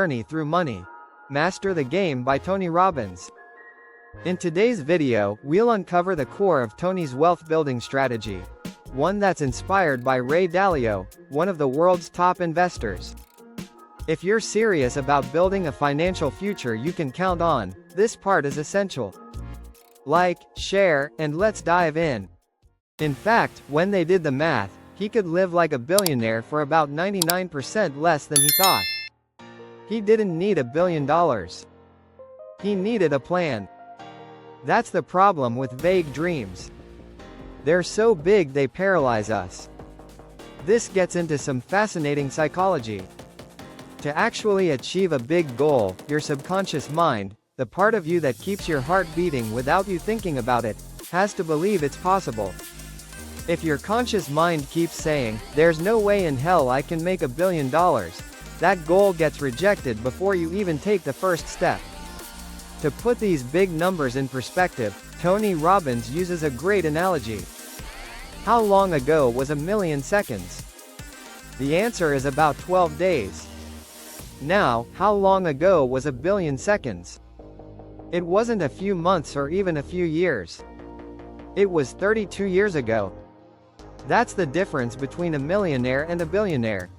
Journey Through Money. Master the Game by Tony Robbins. In today's video, we'll uncover the core of Tony's wealth building strategy. One that's inspired by Ray Dalio, one of the world's top investors. If you're serious about building a financial future you can count on, this part is essential. Like, share, and let's dive in. In fact, when they did the math, he could live like a billionaire for about 99% less than he thought. He didn't need $1 billion. He needed a plan. That's the problem with vague dreams. They're so big they paralyze us. This gets into some fascinating psychology. To actually achieve a big goal, your subconscious mind, the part of you that keeps your heart beating without you thinking about it, has to believe it's possible. If your conscious mind keeps saying, "There's no way in hell I can make $1 billion," that goal gets rejected before you even take the first step. To put these big numbers in perspective, Tony Robbins uses a great analogy. How long ago was 1,000,000 seconds? The answer is about 12 days. Now, how long ago was 1,000,000,000 seconds? It wasn't a few months or even a few years. It was 32 years ago. That's the difference between a millionaire and a billionaire.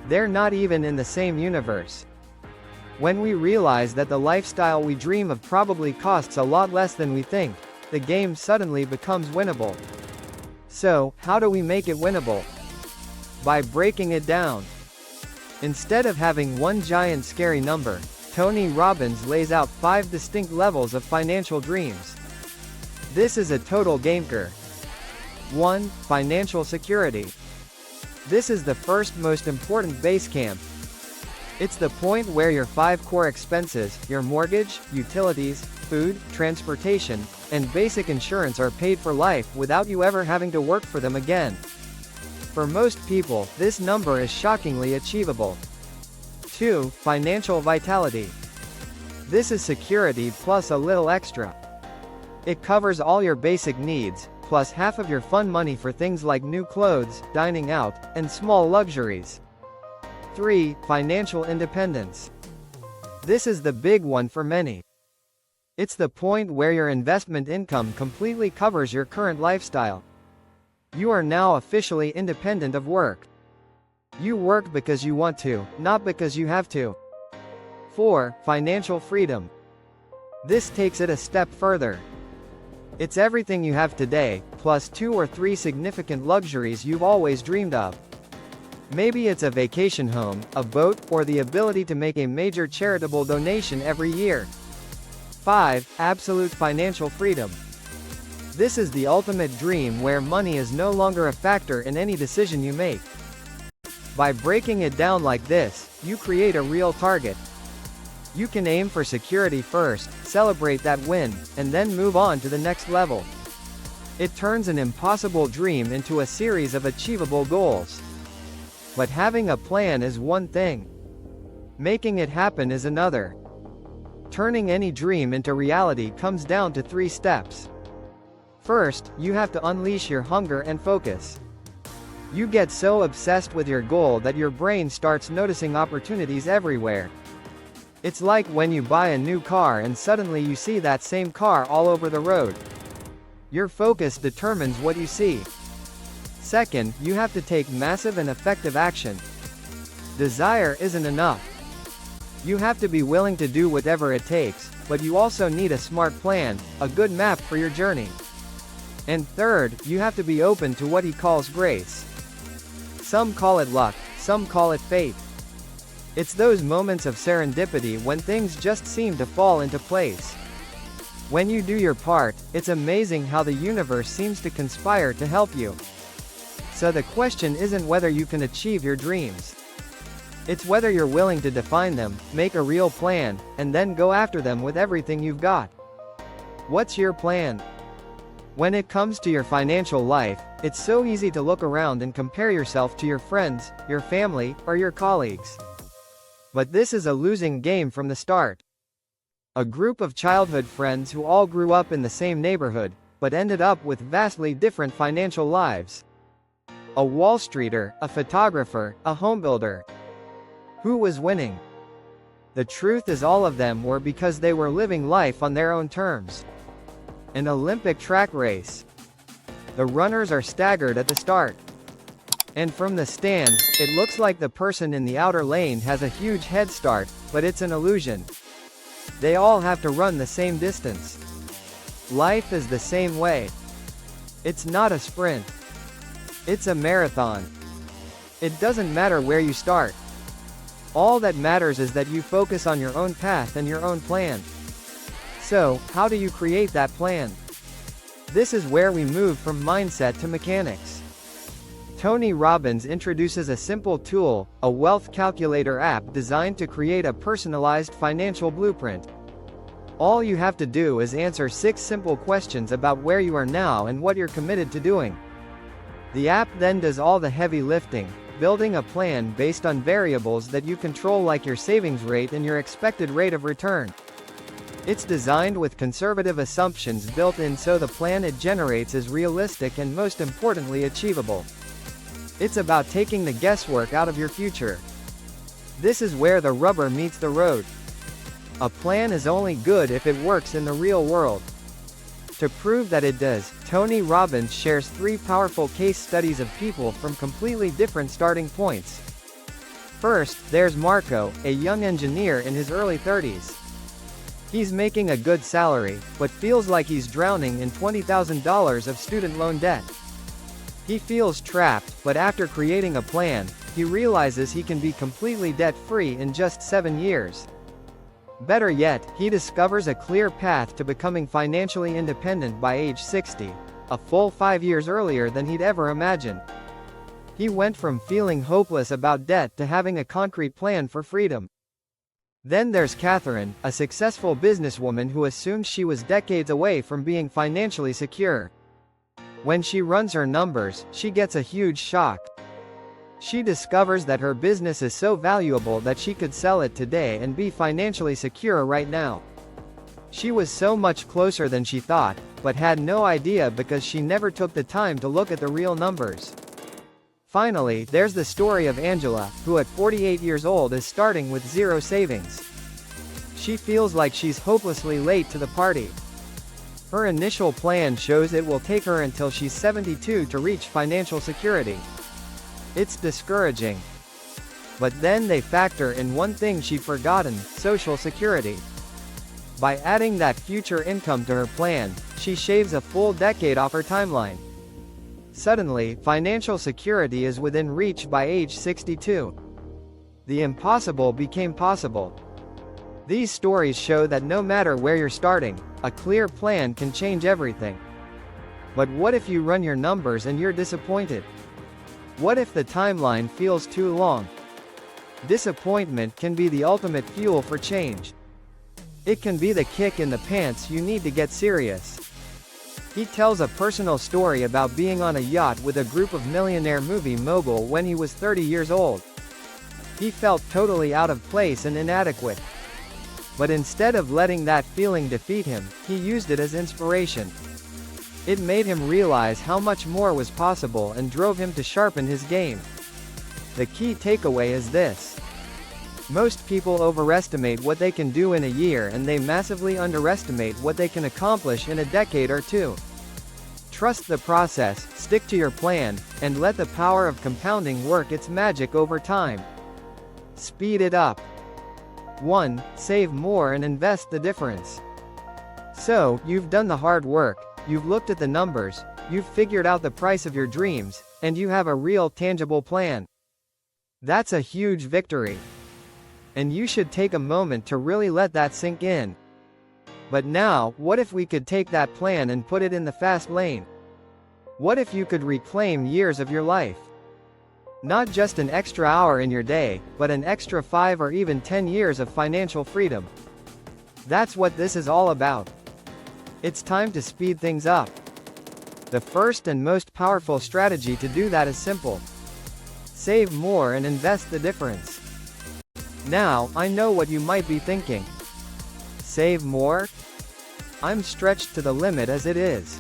They're not even in the same universe. When we realize that the lifestyle we dream of probably costs a lot less than we think, the game suddenly becomes winnable. So, how do we make it winnable? By breaking it down. Instead of having one giant scary number, Tony Robbins lays out 5 distinct levels of financial dreams. This is a total gameker. 1. Financial security. This is the first most important base camp. It's the point where your 5 core expenses, your mortgage, utilities, food, transportation, and basic insurance are paid for life without you ever having to work for them again. For most people, this number is shockingly achievable. 2. Financial vitality. This is security plus a little extra. It covers all your basic needs, plus half of your fun money for things like new clothes, dining out, and small luxuries. 3. Financial independence. This is the big one for many. It's the point where your investment income completely covers your current lifestyle. You are now officially independent of work. You work because you want to, not because you have to. 4. Financial freedom. This takes it a step further. It's everything you have today, plus 2 or 3 significant luxuries you've always dreamed of. Maybe it's a vacation home, a boat, or the ability to make a major charitable donation every year. 5. Absolute financial freedom. This is the ultimate dream where money is no longer a factor in any decision you make. By breaking it down like this, you create a real target. You can aim for security first, celebrate that win, and then move on to the next level. It turns an impossible dream into a series of achievable goals. But having a plan is one thing. Making it happen is another. Turning any dream into reality comes down to 3 steps. First, you have to unleash your hunger and focus. You get so obsessed with your goal that your brain starts noticing opportunities everywhere. It's like when you buy a new car and suddenly you see that same car all over the road. Your focus determines what you see. Second, you have to take massive and effective action. Desire isn't enough. You have to be willing to do whatever it takes, but you also need a smart plan, a good map for your journey. And third, you have to be open to what he calls grace. Some call it luck, some call it fate. It's those moments of serendipity when things just seem to fall into place. When you do your part, it's amazing how the universe seems to conspire to help you. So the question isn't whether you can achieve your dreams. It's whether you're willing to define them, make a real plan, and then go after them with everything you've got. What's your plan? When it comes to your financial life, it's so easy to look around and compare yourself to your friends, your family, or your colleagues. But this is a losing game from the start. A group of childhood friends who all grew up in the same neighborhood, but ended up with vastly different financial lives. A Wall Streeter, a photographer, a homebuilder. Who was winning? The truth is all of them were because they were living life on their own terms. An Olympic track race. The runners are staggered at the start. And from the stands, it looks like the person in the outer lane has a huge head start, but it's an illusion. They all have to run the same distance. Life is the same way. It's not a sprint. It's a marathon. It doesn't matter where you start. All that matters is that you focus on your own path and your own plan. So, how do you create that plan? This is where we move from mindset to mechanics. Tony Robbins introduces a simple tool, a wealth calculator app designed to create a personalized financial blueprint. All you have to do is answer 6 simple questions about where you are now and what you're committed to doing. The app then does all the heavy lifting, building a plan based on variables that you control like your savings rate and your expected rate of return. It's designed with conservative assumptions built in so the plan it generates is realistic and most importantly achievable. It's about taking the guesswork out of your future. This is where the rubber meets the road. A plan is only good if it works in the real world. To prove that it does, Tony Robbins shares 3 powerful case studies of people from completely different starting points. First, there's Marco, a young engineer in his early 30s. He's making a good salary, but feels like he's drowning in $20,000 of student loan debt. He feels trapped, but after creating a plan, he realizes he can be completely debt-free in just 7 years. Better yet, he discovers a clear path to becoming financially independent by age 60, a full 5 years earlier than he'd ever imagined. He went from feeling hopeless about debt to having a concrete plan for freedom. Then there's Catherine, a successful businesswoman who assumed she was decades away from being financially secure. When she runs her numbers, she gets a huge shock. She discovers that her business is so valuable that she could sell it today and be financially secure right now. She was so much closer than she thought, but had no idea because she never took the time to look at the real numbers. Finally, there's the story of Angela, who at 48 years old is starting with 0 savings. She feels like she's hopelessly late to the party. Her initial plan shows it will take her until she's 72 to reach financial security. It's discouraging. But then they factor in one thing she'd forgotten: Social Security. By adding that future income to her plan, she shaves a full decade off her timeline. Suddenly, financial security is within reach by age 62. The impossible became possible. These stories show that no matter where you're starting, a clear plan can change everything. But what if you run your numbers and you're disappointed? What if the timeline feels too long? Disappointment can be the ultimate fuel for change. It can be the kick in the pants you need to get serious. He tells a personal story about being on a yacht with a group of millionaire movie mogul when he was 30 years old. He felt totally out of place and inadequate. But instead of letting that feeling defeat him, he used it as inspiration. It made him realize how much more was possible and drove him to sharpen his game. The key takeaway is this: most people overestimate what they can do in a year and they massively underestimate what they can accomplish in a decade or 2. Trust the process, stick to your plan, and let the power of compounding work its magic over time. Speed it up. 1. Save more and invest the difference. So, you've done the hard work, you've looked at the numbers, you've figured out the price of your dreams, and you have a real tangible plan. That's a huge victory. And you should take a moment to really let that sink in. But now, what if we could take that plan and put it in the fast lane? What if you could reclaim years of your life? Not just an extra hour in your day, but an extra 5 or even 10 years of financial freedom. That's what this is all about. It's time to speed things up. The first and most powerful strategy to do that is simple. Save more and invest the difference. Now, I know what you might be thinking. Save more? I'm stretched to the limit as it is.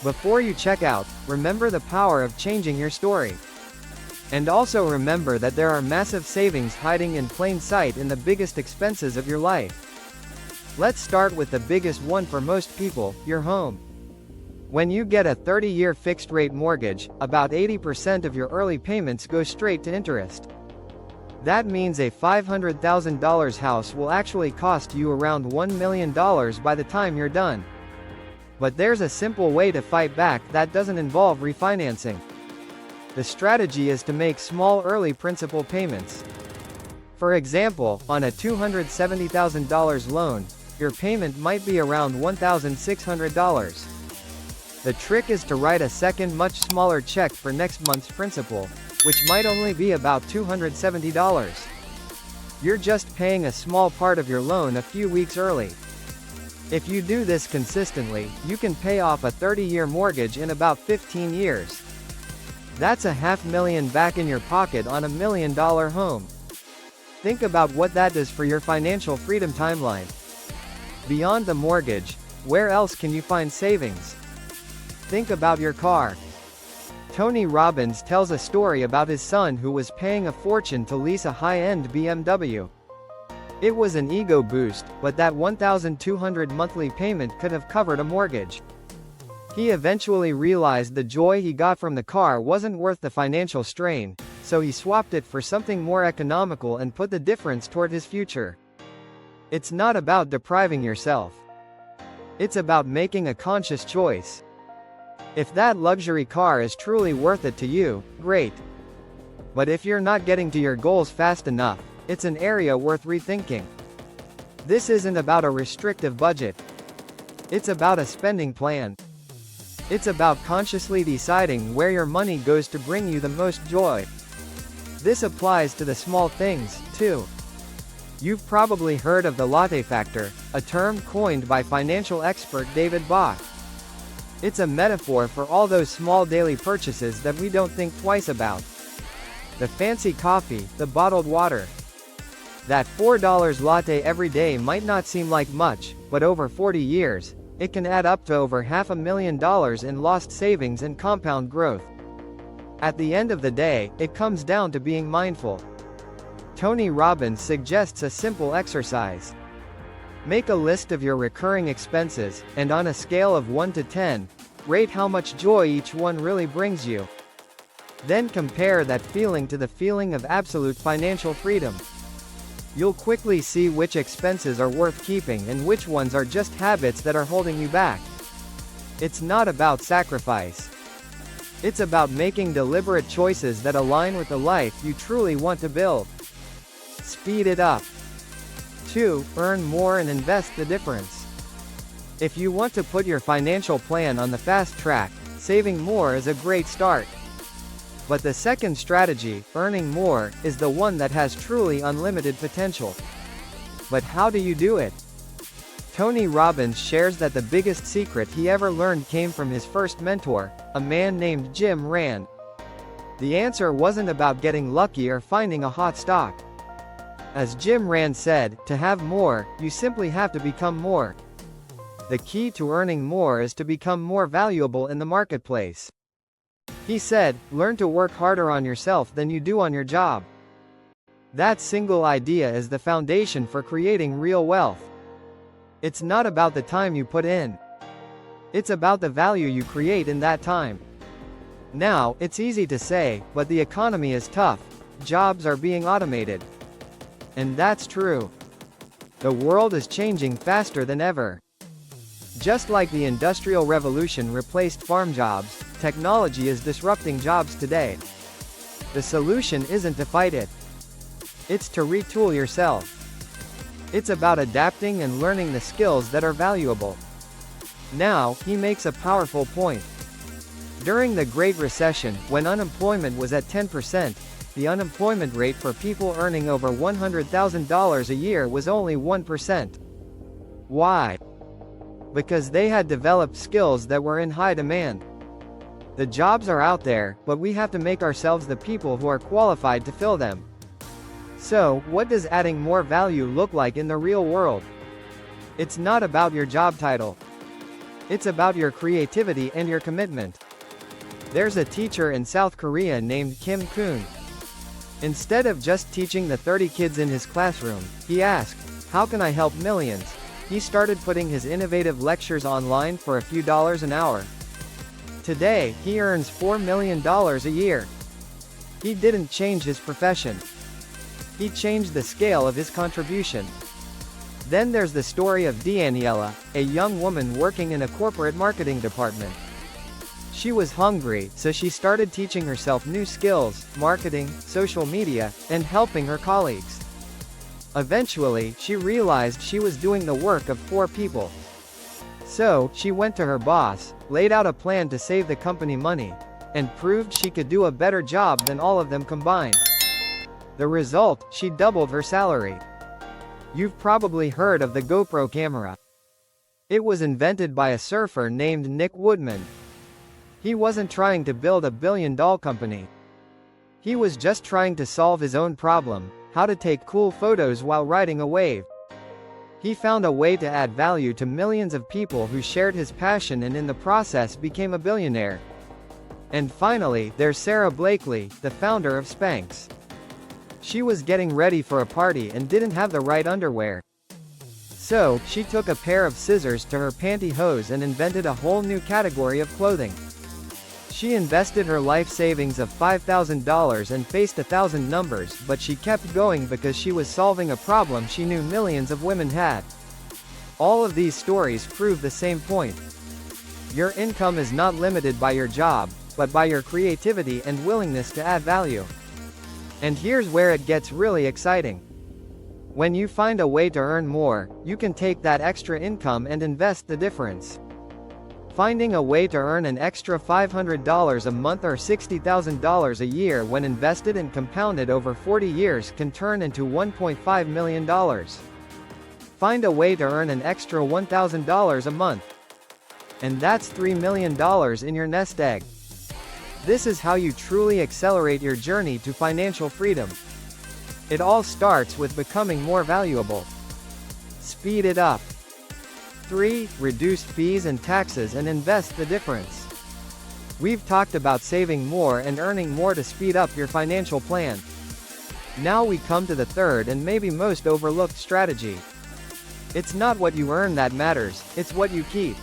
Before you check out, remember the power of changing your story. And also remember that there are massive savings hiding in plain sight in the biggest expenses of your life. Let's start with the biggest one for most people, your home. When you get a 30-year fixed-rate mortgage, about 80% of your early payments go straight to interest. That means a $500,000 house will actually cost you around $1 million by the time you're done. But there's a simple way to fight back that doesn't involve refinancing. The strategy is to make small early principal payments. For example, on a $270,000 loan, your payment might be around $1,600. The trick is to write a second much smaller check for next month's principal, which might only be about $270. You're just paying a small part of your loan a few weeks early. If you do this consistently, you can pay off a 30-year mortgage in about 15 years. That's $500,000 back in your pocket on $1 million home. Think about what that does for your financial freedom timeline. Beyond the mortgage, where else can you find savings? Think about your car. Tony Robbins tells a story about his son who was paying a fortune to lease a high-end BMW. It was an ego boost, but that $1,200 monthly payment could have covered a mortgage. He eventually realized the joy he got from the car wasn't worth the financial strain, so he swapped it for something more economical and put the difference toward his future. It's not about depriving yourself. It's about making a conscious choice. If that luxury car is truly worth it to you, great. But if you're not getting to your goals fast enough, it's an area worth rethinking. This isn't about a restrictive budget. It's about a spending plan. It's about consciously deciding where your money goes to bring you the most joy. This applies to the small things, too. You've probably heard of the latte factor, a term coined by financial expert David Bach. It's a metaphor for all those small daily purchases that we don't think twice about. The fancy coffee, the bottled water. That $4 latte every day might not seem like much, but over 40 years, it can add up to over $500,000 in lost savings and compound growth. At the end of the day, it comes down to being mindful. Tony Robbins suggests a simple exercise. Make a list of your recurring expenses, and on a scale of 1 to 10, rate how much joy each one really brings you. Then compare that feeling to the feeling of absolute financial freedom. You'll quickly see which expenses are worth keeping and which ones are just habits that are holding you back. It's not about sacrifice. It's about making deliberate choices that align with the life you truly want to build. Speed it up. 2. Earn more and invest the difference. If you want to put your financial plan on the fast track, saving more is a great start. But the second strategy, earning more, is the one that has truly unlimited potential. But how do you do it? Tony Robbins shares that the biggest secret he ever learned came from his first mentor, a man named Jim Rand. The answer wasn't about getting lucky or finding a hot stock. As Jim Rand said, to have more, you simply have to become more. The key to earning more is to become more valuable in the marketplace. He said, learn to work harder on yourself than you do on your job. That single idea is the foundation for creating real wealth. It's not about the time you put in. It's about the value you create in that time. Now, it's easy to say, but the economy is tough. Jobs are being automated. And that's true. The world is changing faster than ever. Just like the Industrial Revolution replaced farm jobs, technology is disrupting jobs today. The solution isn't to fight it. It's to retool yourself. It's about adapting and learning the skills that are valuable. Now, he makes a powerful point. During the Great Recession, when unemployment was at 10%, the unemployment rate for people earning over $100,000 a year was only 1%. Why? Because they had developed skills that were in high demand. The jobs are out there, but we have to make ourselves the people who are qualified to fill them. So, what does adding more value look like in the real world? It's not about your job title. It's about your creativity and your commitment. There's a teacher in South Korea named Kim Kun. Instead of just teaching the 30 kids in his classroom, he asked, "How can I help millions?" He started putting his innovative lectures online for a few dollars an hour. Today, he earns $4 million a year. He didn't change his profession. He changed the scale of his contribution. Then there's the story of Daniela, a young woman working in a corporate marketing department. She was hungry, so she started teaching herself new skills, marketing, social media, and helping her colleagues. Eventually, she realized she was doing the work of 4 people. So, she went to her boss, laid out a plan to save the company money, and proved she could do a better job than all of them combined. The result, she doubled her salary. You've probably heard of the GoPro camera. It was invented by a surfer named Nick Woodman. He wasn't trying to build a billion-dollar company. He was just trying to solve his own problem: how to take cool photos while riding a wave. He found a way to add value to millions of people who shared his passion, and in the process became a billionaire. And finally, there's Sarah Blakely, the founder of Spanx. She was getting ready for a party and didn't have the right underwear. So, she took a pair of scissors to her pantyhose and invented a whole new category of clothing. She invested her life savings of $5,000 and faced 1,000 numbers, but she kept going because she was solving a problem she knew millions of women had. All of these stories prove the same point. Your income is not limited by your job, but by your creativity and willingness to add value. And here's where it gets really exciting. When you find a way to earn more, you can take that extra income and invest the difference. Finding a way to earn an extra $500 a month or $60,000 a year when invested and compounded over 40 years can turn into $1.5 million. Find a way to earn an extra $1,000 a month. And that's $3 million in your nest egg. This is how you truly accelerate your journey to financial freedom. It all starts with becoming more valuable. Speed it up. 3. Reduce fees and taxes and invest the difference. We've talked about saving more and earning more to speed up your financial plan. Now we come to the third and maybe most overlooked strategy. It's not what you earn that matters, it's what you keep.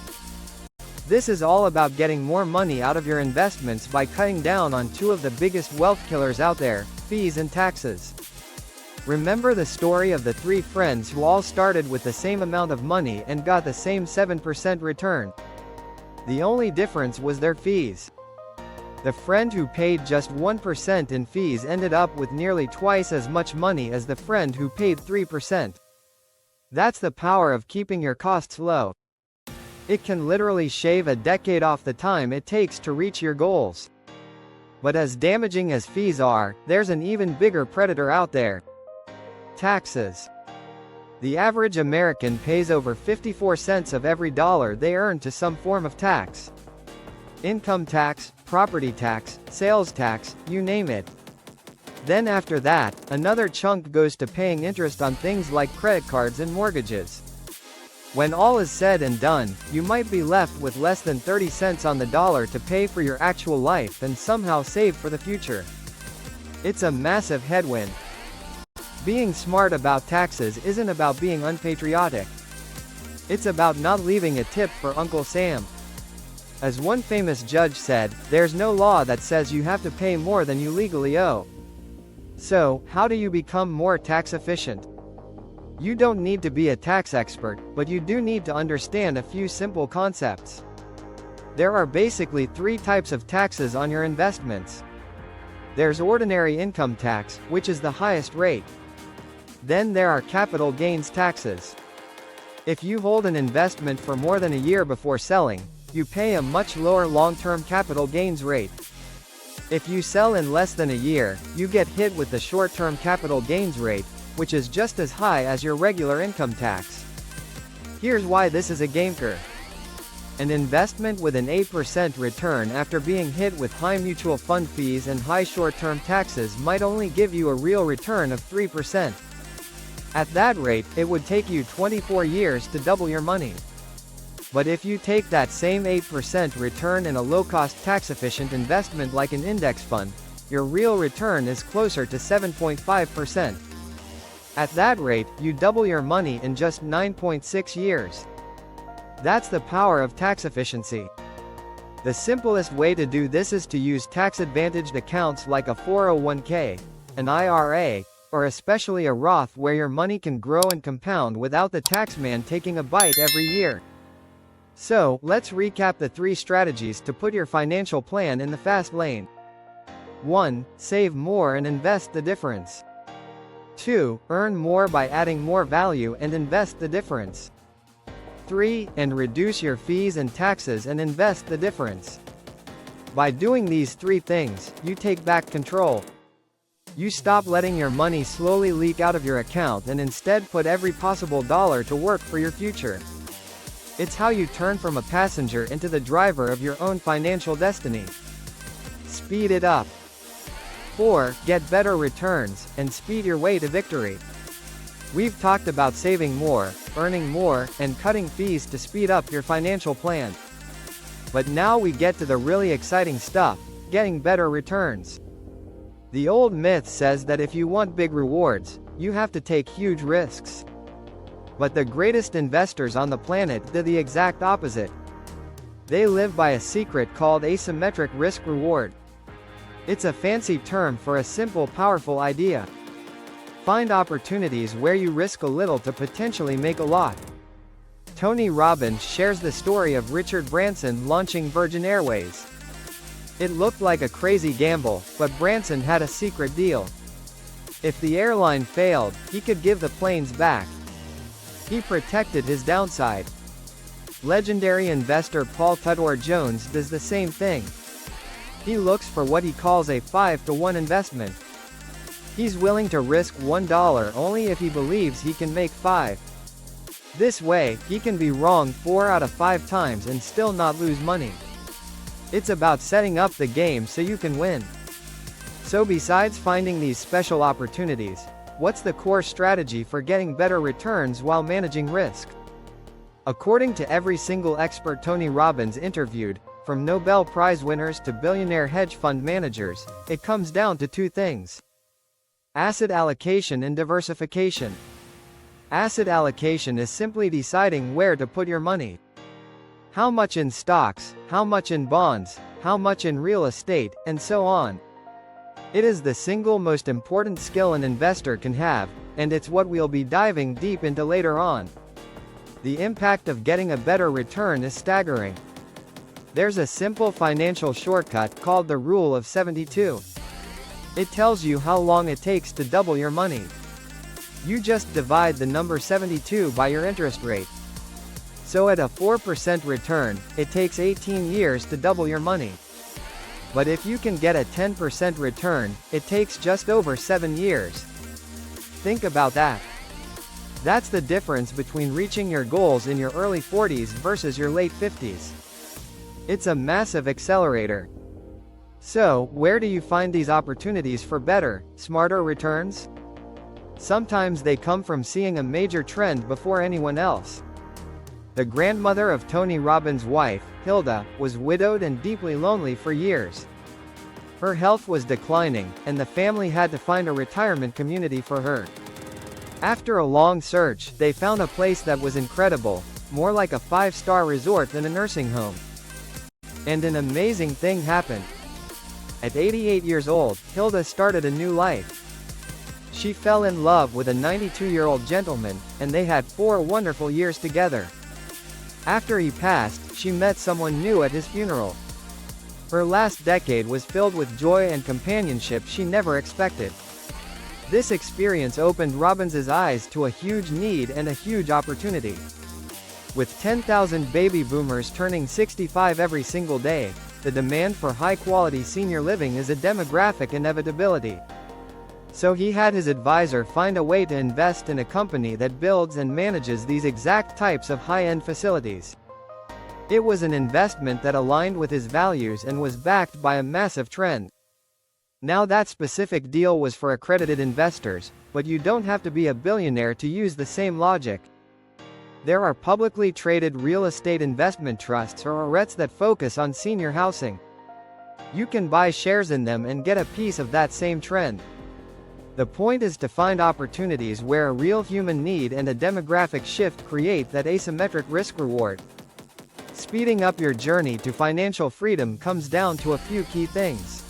This is all about getting more money out of your investments by cutting down on 2 of the biggest wealth killers out there: fees and taxes. Remember the story of the 3 friends who all started with the same amount of money and got the same 7% return. The only difference was their fees. The friend who paid just 1% in fees ended up with nearly twice as much money as the friend who paid 3%. That's the power of keeping your costs low. It can literally shave a decade off the time it takes to reach your goals. But as damaging as fees are, there's an even bigger predator out there: taxes. The average American pays over 54 cents of every dollar they earn to some form of tax. Income tax, property tax, sales tax, you name it. Then after that, another chunk goes to paying interest on things like credit cards and mortgages. When all is said and done, you might be left with less than 30 cents on the dollar to pay for your actual life and somehow save for the future. It's a massive headwind. Being smart about taxes isn't about being unpatriotic. It's about not leaving a tip for Uncle Sam. As one famous judge said, there's no law that says you have to pay more than you legally owe. So, how do you become more tax efficient? You don't need to be a tax expert, but you do need to understand a few simple concepts. There are basically 3 types of taxes on your investments. There's ordinary income tax, which is the highest rate. Then there are capital gains taxes. If you hold an investment for more than a year before selling, you pay a much lower long-term capital gains rate. If you sell in less than a year, you get hit with the short-term capital gains rate, which is just as high as your regular income tax. Here's why this is a gameker. An investment with an 8% return after being hit with high mutual fund fees and high short-term taxes might only give you a real return of 3%. At that rate, it would take you 24 years to double your money. But if you take that same 8% return in a low-cost tax-efficient investment like an index fund, your real return is closer to 7.5%. At that rate, you double your money in just 9.6 years. That's the power of tax efficiency. The simplest way to do this is to use tax-advantaged accounts like a 401k, an IRA, or especially a Roth where your money can grow and compound without the taxman taking a bite every year. So, let's recap the 3 strategies to put your financial plan in the fast lane. 1. Save more and invest the difference. 2. Earn more by adding more value and invest the difference. 3. And reduce your fees and taxes and invest the difference. By doing these 3 things, you take back control. You stop letting your money slowly leak out of your account and instead put every possible dollar to work for your future. It's how you turn from a passenger into the driver of your own financial destiny. Speed it up. 4. Get better returns, and speed your way to victory. We've talked about saving more, earning more, and cutting fees to speed up your financial plan. But now we get to the really exciting stuff, getting better returns. The old myth says that if you want big rewards, you have to take huge risks. But the greatest investors on the planet do the exact opposite. They live by a secret called asymmetric risk-reward. It's a fancy term for a simple, powerful idea. Find opportunities where you risk a little to potentially make a lot. Tony Robbins shares the story of Richard Branson launching Virgin Airways. It looked like a crazy gamble, but Branson had a secret deal. If the airline failed, he could give the planes back. He protected his downside. Legendary investor Paul Tudor Jones does the same thing. He looks for what he calls a 5-to-1 investment. He's willing to risk $1 only if he believes he can make 5. This way, he can be wrong 4 out of 5 times and still not lose money. It's about setting up the game so you can win. So besides finding these special opportunities, what's the core strategy for getting better returns while managing risk? According to every single expert Tony Robbins interviewed, from Nobel Prize winners to billionaire hedge fund managers, it comes down to 2 things. Asset allocation and diversification. Asset allocation is simply deciding where to put your money. How much in stocks, how much in bonds, how much in real estate, and so on. It is the single most important skill an investor can have, and it's what we'll be diving deep into later on. The impact of getting a better return is staggering. There's a simple financial shortcut called the Rule of 72. It tells you how long it takes to double your money. You just divide the number 72 by your interest rate. So at a 4% return, it takes 18 years to double your money. But if you can get a 10% return, it takes just over 7 years. Think about that. That's the difference between reaching your goals in your early 40s versus your late 50s. It's a massive accelerator. So, where do you find these opportunities for better, smarter returns? Sometimes they come from seeing a major trend before anyone else. The grandmother of Tony Robbins' wife, Hilda, was widowed and deeply lonely for years. Her health was declining, and the family had to find a retirement community for her. After a long search, they found a place that was incredible, more like a 5-star resort than a nursing home. And an amazing thing happened. At 88 years old, Hilda started a new life. She fell in love with a 92-year-old gentleman, and they had 4 wonderful years together. After he passed, she met someone new at his funeral. Her last decade was filled with joy and companionship she never expected. This experience opened Robbins's eyes to a huge need and a huge opportunity. With 10,000 baby boomers turning 65 every single day, the demand for high-quality senior living is a demographic inevitability. So he had his advisor find a way to invest in a company that builds and manages these exact types of high-end facilities. It was an investment that aligned with his values and was backed by a massive trend. Now that specific deal was for accredited investors, but you don't have to be a billionaire to use the same logic. There are publicly traded real estate investment trusts or REITs that focus on senior housing. You can buy shares in them and get a piece of that same trend. The point is to find opportunities where a real human need and a demographic shift create that asymmetric risk-reward. Speeding up your journey to financial freedom comes down to a few key things.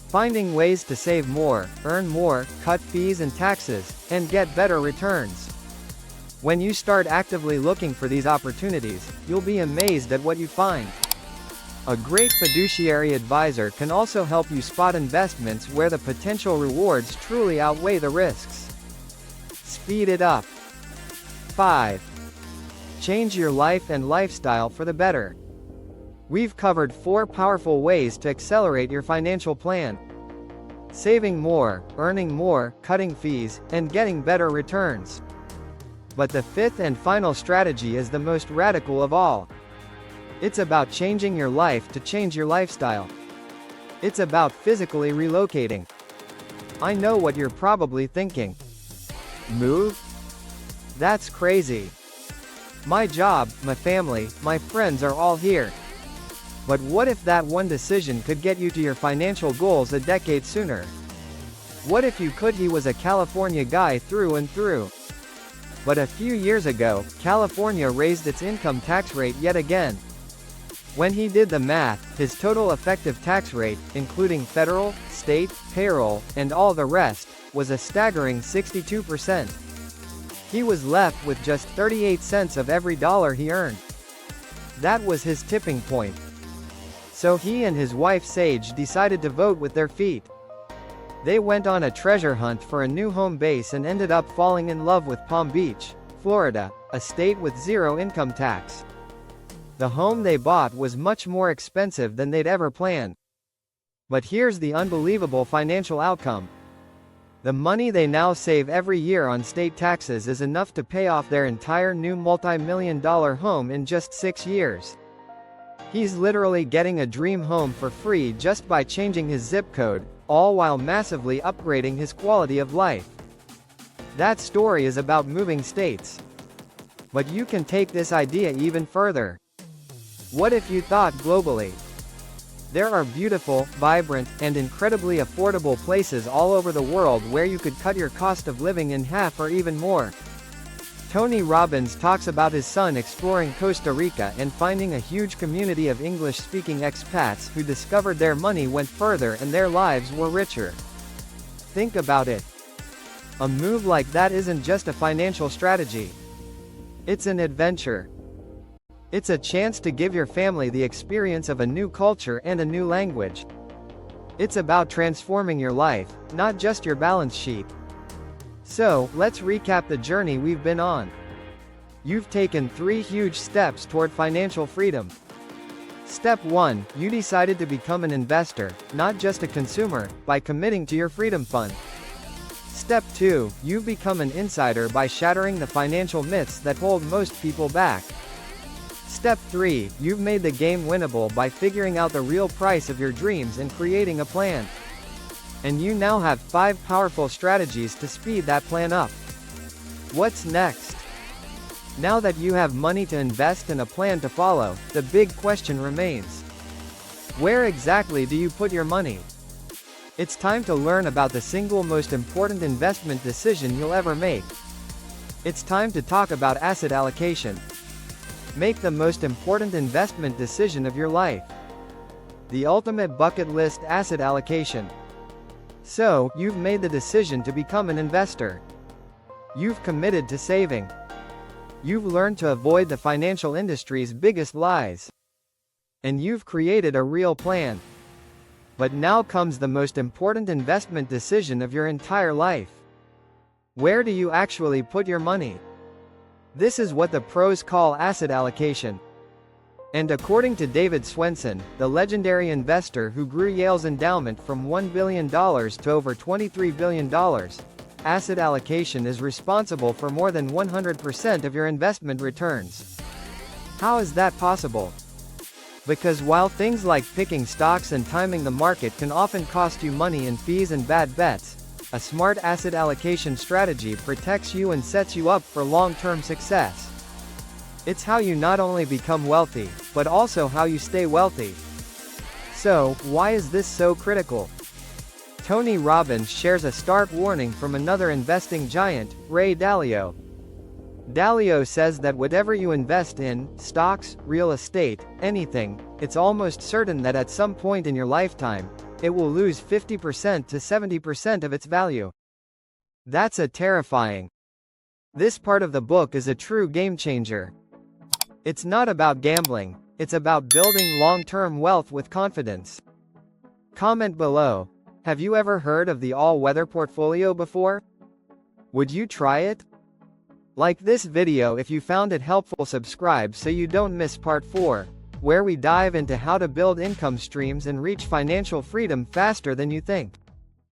Finding ways to save more, earn more, cut fees and taxes, and get better returns. When you start actively looking for these opportunities, you'll be amazed at what you find. A great fiduciary advisor can also help you spot investments where the potential rewards truly outweigh the risks. Speed it up. 5. Change your life and lifestyle for the better. We've covered 4 powerful ways to accelerate your financial plan. Saving more, earning more, cutting fees, and getting better returns. But the 5th and final strategy is the most radical of all. It's about changing your life to change your lifestyle. It's about physically relocating. I know what you're probably thinking. Move? That's crazy. My job, my family, my friends are all here. But what if that one decision could get you to your financial goals a decade sooner? What if you could? He was a California guy through and through. But a few years ago, California raised its income tax rate yet again. When he did the math, his total effective tax rate, including federal, state, payroll, and all the rest, was a staggering 62%. He was left with just 38 cents of every dollar he earned. That was his tipping point. So he and his wife Sage decided to vote with their feet. They went on a treasure hunt for a new home base and ended up falling in love with Palm Beach, Florida, a state with zero income tax. The home they bought was much more expensive than they'd ever planned. But here's the unbelievable financial outcome. The money they now save every year on state taxes is enough to pay off their entire new multi-million-dollar home in just 6 years. He's literally getting a dream home for free just by changing his zip code, all while massively upgrading his quality of life. That story is about moving states. But you can take this idea even further. What if you thought globally? There are beautiful, vibrant, and incredibly affordable places all over the world where you could cut your cost of living in half or even more. Tony Robbins talks about his son exploring Costa Rica and finding a huge community of English-speaking expats who discovered their money went further and their lives were richer. Think about it. A move like that isn't just a financial strategy. It's an adventure. It's a chance to give your family the experience of a new culture and a new language. It's about transforming your life, not just your balance sheet. So, let's recap the journey we've been on. You've taken 3 huge steps toward financial freedom. Step 1, you decided to become an investor, not just a consumer, by committing to your Freedom Fund. Step 2, you've become an insider by shattering the financial myths that hold most people back. Step 3, you've made the game winnable by figuring out the real price of your dreams and creating a plan. And you now have 5 powerful strategies to speed that plan up. What's next? Now that you have money to invest and a plan to follow, the big question remains. Where exactly do you put your money? It's time to learn about the single most important investment decision you'll ever make. It's time to talk about asset allocation. Make the most important investment decision of your life. The ultimate bucket list asset allocation. So, you've made the decision to become an investor. You've committed to saving. You've learned to avoid the financial industry's biggest lies. And you've created a real plan. But now comes the most important investment decision of your entire life. Where do you actually put your money? This is what the pros call asset allocation. And according to David Swensen, the legendary investor who grew Yale's endowment from $1 billion to over $23 billion, asset allocation is responsible for more than 100% of your investment returns. How is that possible? Because while things like picking stocks and timing the market can often cost you money in fees and bad bets, a smart asset allocation strategy protects you and sets you up for long-term success. It's how you not only become wealthy, but also how you stay wealthy. So, why is this so critical? Tony Robbins shares a stark warning from another investing giant, Ray Dalio. Dalio says that whatever you invest in, stocks, real estate, anything, it's almost certain that at some point in your lifetime, it will lose 50% to 70% of its value. That's terrifying. This part of the book is a true game changer. It's not about gambling, it's about building long-term wealth with confidence. Comment below. Have you ever heard of the all-weather portfolio before? Would you try it? Like this video if you found it helpful. Subscribe so you don't miss part 4, where we dive into how to build income streams and reach financial freedom faster than you think.